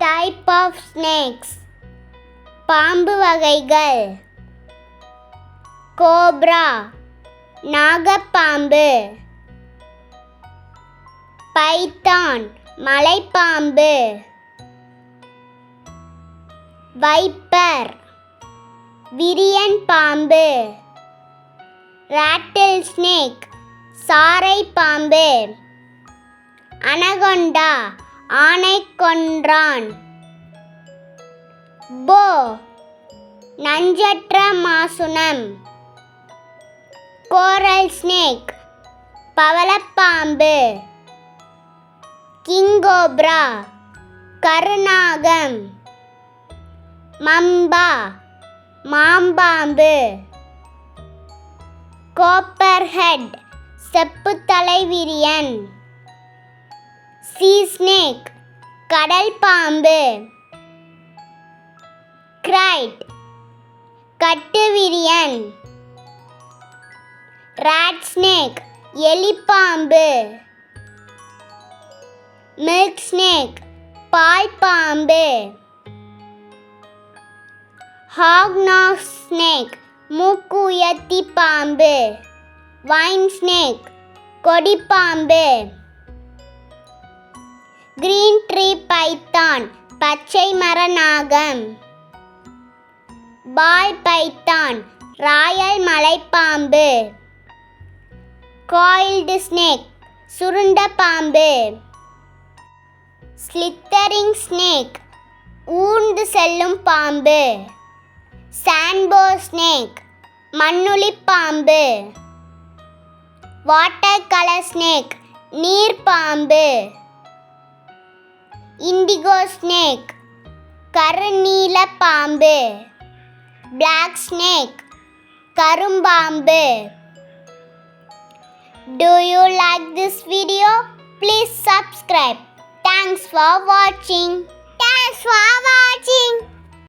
Type of snakes. பாம்பு வகைகள். Cobra நாகப்பாம்பு. Python மலைப்பாம்பு. வைப்பர் விரியன் பாம்பு. ராட்டில் ஸ்னேக் சாரை பாம்பு. அனகொண்டா ஆனைக்கொன்றான். போ நஞ்சற்ற மாசுணம். கோரல் ஸ்னேக் பவளப்பாம்பு. கிங்கோப்ரா கருநாகம். மம்பா மாம்பாம்பு. கோப்பர்ஹெட் செப்புத்தலை விரியன். சீ ஸ்னேக் கடல் பாம்பு. கிரைட் கட்டுவிரியன். ராட் ஸ்னேக் எலிப்பாம்பு. மில்க் ஸ்னேக் பால் பாம்பு. ஹாக்நாஸ் ஸ்னேக் மூக்கு உயர்த்தி பாம்பு. வைன் ஸ்னேக் கொடிப்பாம்பு. கிரீன் ட்ரீ பைத்தான் பச்சை மர நாகம். பால் பைத்தான் ராயல் மலைப்பாம்பு. காயில்டு ஸ்னேக் சுருண்ட பாம்பு. ஸ்லித்தரிங் ஸ்னேக் ஊர்ந்து செல்லும் பாம்பு. சான்போ ஸ்னேக் மண்ணுளி பாம்பு. வாட்டர் கலர் ஸ்னேக் நீர் பாம்பு. இண்டிகோ ஸ்னேக் கருநீல பாம்பு. பிளாக் ஸ்னேக் கரும்பாம்பு. Do you like this video? Please subscribe. Thanks for watching.